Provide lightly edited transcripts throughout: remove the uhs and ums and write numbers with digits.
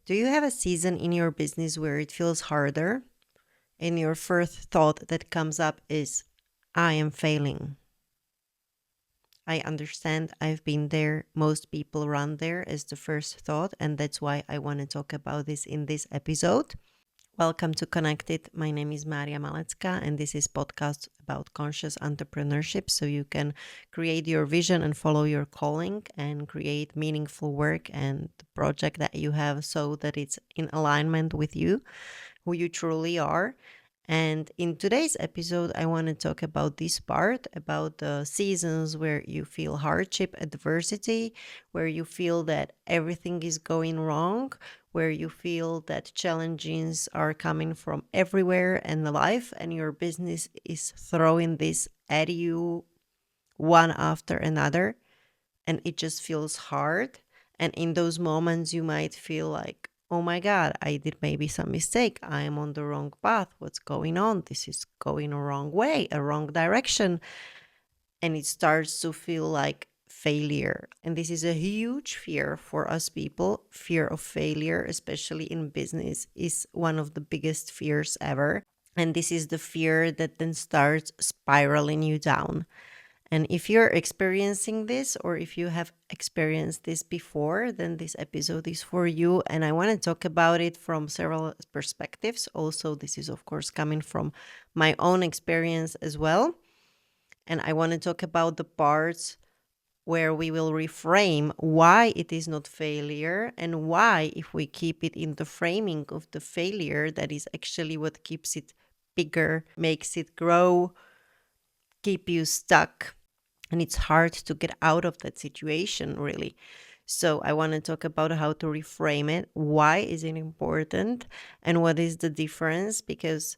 Do you have a season in your business where it feels harder and your first thought that comes up is, I am failing? I understand, I've been there. Most people run there as the first thought, and that's why I want to talk about this in this episode. Welcome to Connected. My name is Malecka, and this is podcast about conscious entrepreneurship, so you can create your vision and follow your calling and create meaningful work and the project that you have so that it's in alignment with you, who you truly are. And in today's episode, I want to talk about this part about the seasons where you feel hardship, adversity, where you feel that everything is going wrong, where you feel that challenges are coming from everywhere in the life, and your business is throwing this at you one after another, and it just feels hard. And in those moments, you might feel like, oh my God, I did maybe some mistake. I am on the wrong path. What's going on? This is going a wrong way, a wrong direction. And it starts to feel like failure. And this is a huge fear for us people. Fear of failure, especially in business, is one of the biggest fears ever. And this is the fear that then starts spiraling you down. And if you're experiencing this, or if you have experienced this before, then this episode is for you. And I want to talk about it from several perspectives. Also, this is, of course, coming from my own experience as well. And I want to talk about the parts where we will reframe why it is not failure, and why, if we keep it in the framing of the failure, that is actually what keeps it bigger, makes it grow, keep you stuck. And it's hard to get out of that situation, really. So I want to talk about how to reframe it. Why is it important? And what is the difference? Because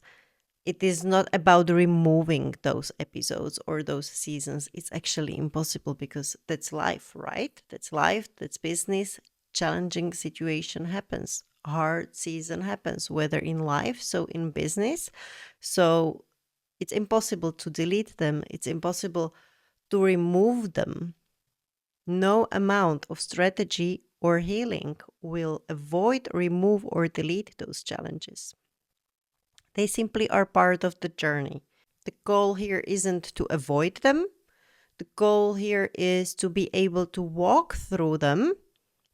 it is not about removing those episodes or those seasons. It's actually impossible, because that's life, right? That's life, that's business. Challenging situation happens. Hard season happens, whether in life, so in business. So it's impossible to delete them. It's impossible to remove them. No amount of strategy or healing will avoid, remove, or delete those challenges. They simply are part of the journey. The goal here isn't to avoid them. The goal here is to be able to walk through them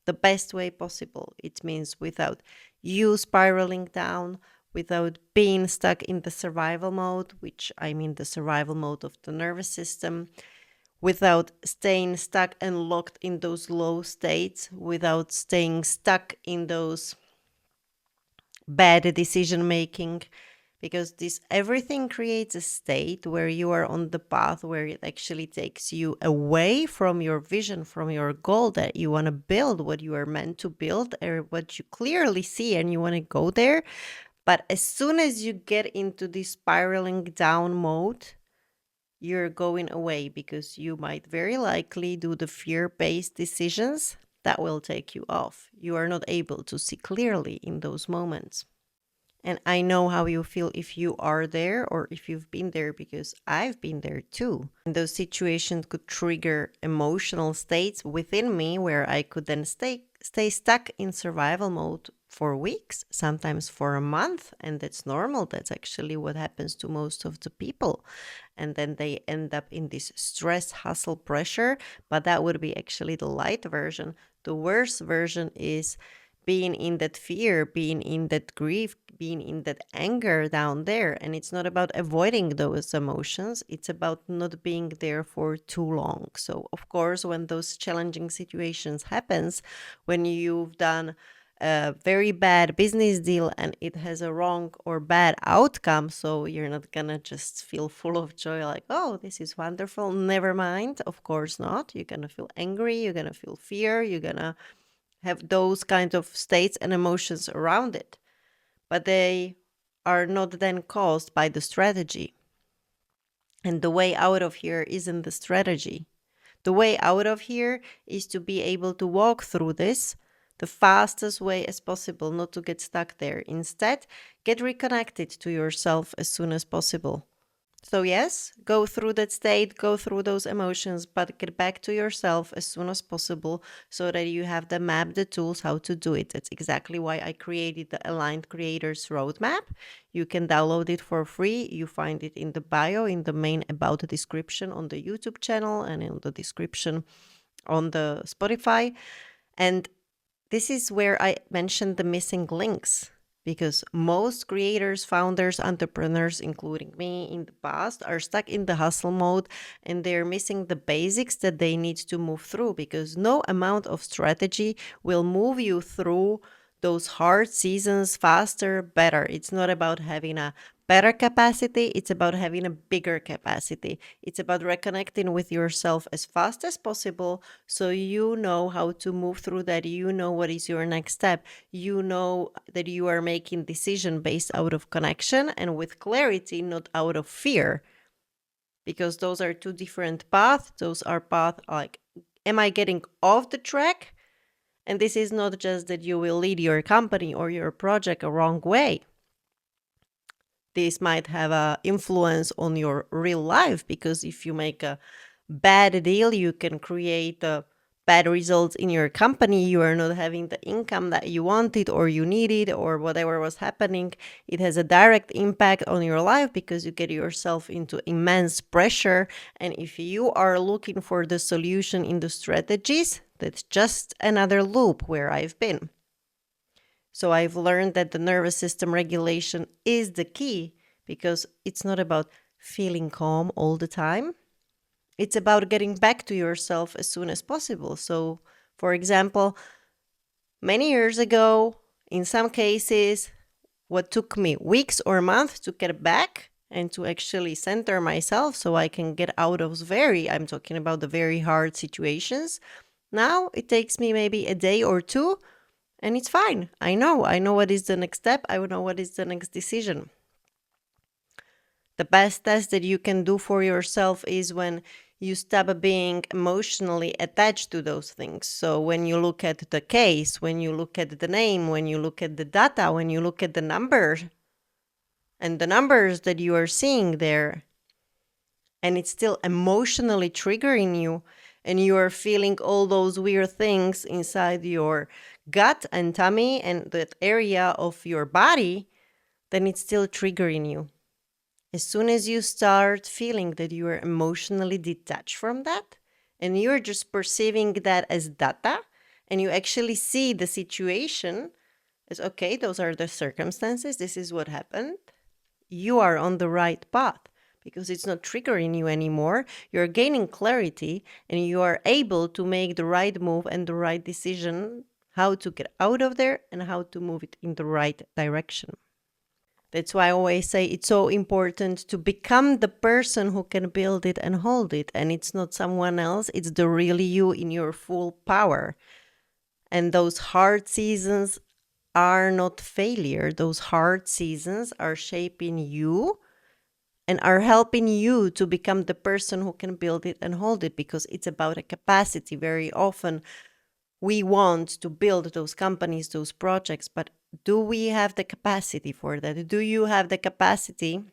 the best way possible. It means without you spiraling down, without being stuck in the survival mode, which I mean the survival mode of the nervous system, without staying stuck and locked in those low states, without staying stuck in those bad decision making, because this everything creates a state where you are on the path where it actually takes you away from your vision, from your goal that you want to build, what you are meant to build, or what you clearly see and you want to go there. But as soon as you get into this spiraling down mode, you're going away, because you might very likely do the fear-based decisions that will take you off. You are not able to see clearly in those moments. And I know how you feel if you are there, or if you've been there, because I've been there too. And those situations could trigger emotional states within me where I could then stay stuck in survival mode for weeks, sometimes for a month. And that's normal. That's actually what happens to most of the people. And then they end up in this stress, hustle, pressure. But that would be actually the light version. The worst version is being in that fear, being in that grief, being in that anger down there. And it's not about avoiding those emotions. It's about not being there for too long. So of course, when those challenging situations happens, when you've done a very bad business deal and it has a wrong or bad outcome, so you're not gonna just feel full of joy like, oh, this is wonderful, never mind. Of course not. You're gonna feel angry, you're gonna feel fear, you're gonna have those kinds of states and emotions around it. But they are not then caused by the strategy. And the way out of here isn't the strategy. The way out of here is to be able to walk through this the fastest way as possible, not to get stuck there. Instead, get reconnected to yourself as soon as possible. So, yes, go through that state, go through those emotions, but get back to yourself as soon as possible so that you have the map, the tools, how to do it. That's exactly why I created the Aligned Creators Roadmap. You can download it for free. You find it in the bio, in the main About description on the YouTube channel, and in the description on the Spotify. And this is where I mentioned the missing links because most creators, founders, entrepreneurs, including me in the past, are stuck in the hustle mode and they're missing the basics that they need to move through because no amount of strategy will move you through those hard seasons faster, better. It's not about having a better capacity, it's about having a bigger capacity. It's about reconnecting with yourself as fast as possible so you know how to move through that. You know what is your next step. You know that you are making decision based out of connection and with clarity, not out of fear. Because those are two different paths. Those are paths like, am I getting off the track? And this is not just that you will lead your company or your project a wrong way. This might have an influence on your real life because if you make a bad deal, you can create bad results in your company. You are not having the income that you wanted or you needed or whatever was happening. It has a direct impact on your life because you get yourself into immense pressure. And if you are looking for the solution in the strategies, that's just another loop where I've been. So I've learned that the nervous system regulation is the key because it's not about feeling calm all the time. It's about getting back to yourself as soon as possible. So, for example, many years ago, in some cases, what took me weeks or months to get back and to actually center myself so I can get out of I'm talking about the very hard situations. Now it takes me maybe a day or two and it's fine. I know what is the next step. I know what is the next decision. The best test that you can do for yourself is when you stop being emotionally attached to those things. So when you look at the case, when you look at the name, when you look at the data, when you look at the numbers and the numbers that you are seeing there, and it's still emotionally triggering you, and you are feeling all those weird things inside your gut and tummy and that area of your body, then it's still triggering you. As soon as you start feeling that you are emotionally detached from that and you're just perceiving that as data and you actually see the situation as, okay, those are the circumstances, this is what happened, you are on the right path because it's not triggering you anymore. You're gaining clarity and you are able to make the right move and the right decision, how to get out of there and how to move it in the right direction. That's why I always say it's so important to become the person who can build it and hold it. And it's not someone else, it's the real you in your full power. And those hard seasons are not failure. Those hard seasons are shaping you and are helping you to become the person who can build it and hold it because it's about a capacity. Very often we want to build those companies, those projects, but do we have the capacity for that? Do you have the capacity?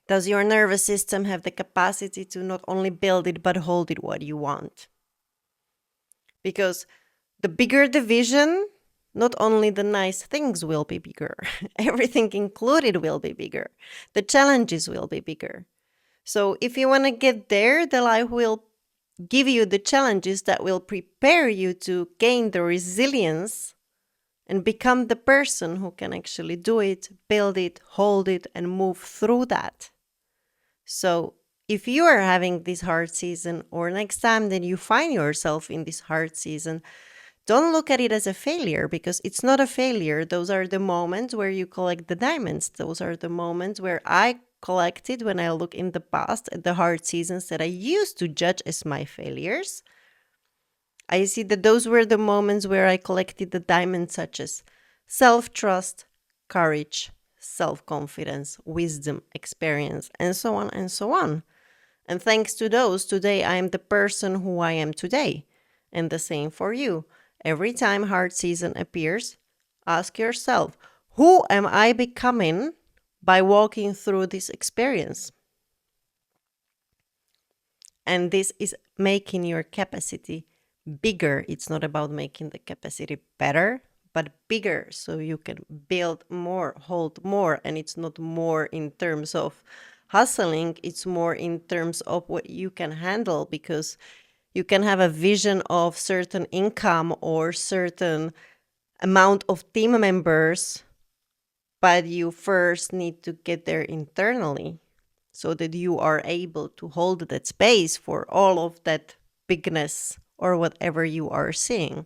Does your nervous system have the capacity to not only build it, but hold it what you want? Because the bigger the vision, not only the nice things will be bigger, everything included will be bigger. The challenges will be bigger. So if you want to get there, the life will give you the challenges that will prepare you to gain the resilience and become the person who can actually do it, build it, hold it, and move through that. So if you are having this hard season, or next time that you find yourself in this hard season, don't look at it as a failure because it's not a failure. Those are the moments where you collect the diamonds. Those are the moments where I collected when I look in the past at the hard seasons that I used to judge as my failures. I see that those were the moments where I collected the diamonds such as self-trust, courage, self-confidence, wisdom, experience, and so on and so on. And thanks to those, today I am the person who I am today. And the same for you. Every time hard season appears, ask yourself, who am I becoming by walking through this experience? And this is making your capacity bigger. It's not about making the capacity better, but bigger, so you can build more, hold more. And it's not more in terms of hustling, it's more in terms of what you can handle, because you can have a vision of certain income or certain amount of team members, but you first need to get there internally so that you are able to hold that space for all of that bigness or whatever you are seeing.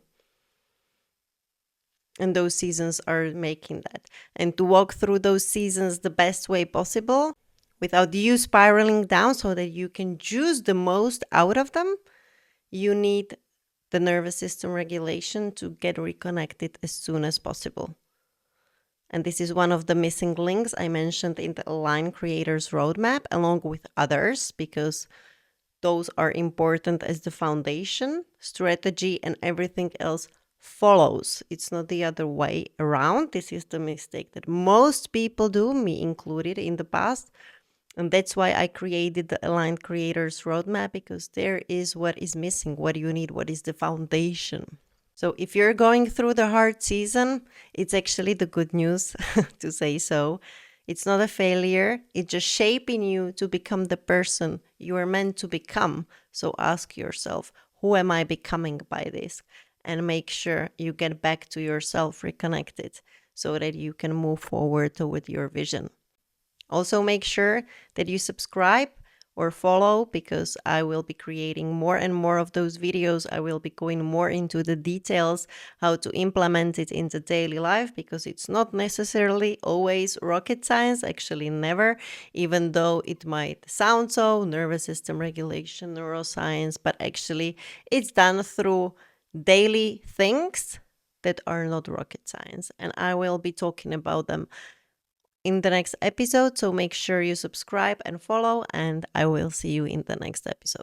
And those seasons are making that. And to walk through those seasons the best way possible without you spiraling down so that you can juice the most out of them, you need the nervous system regulation to get reconnected as soon as possible. And this is one of the missing links I mentioned in the Align Creators Roadmap, along with others, because those are important as the foundation, strategy, and everything else follows. It's not the other way around. This is the mistake that most people do, me included in the past. And that's why I created the Aligned Creators Roadmap, because there is what is missing, what do you need, what is the foundation. So if you're going through the hard season, it's actually the good news to say so. It's not a failure. It's just shaping you to become the person you are meant to become. So ask yourself, who am I becoming by this? And make sure you get back to yourself reconnected so that you can move forward with your vision. Also, make sure that you subscribe or follow, because I will be creating more and more of those videos. I will be going more into the details, how to implement it into daily life, because it's not necessarily always rocket science, actually never, even though it might sound so, nervous system regulation, neuroscience, but actually it's done through daily things that are not rocket science. And I will be talking about them in the next episode. So make sure you subscribe and follow, and I will see you in the next episode.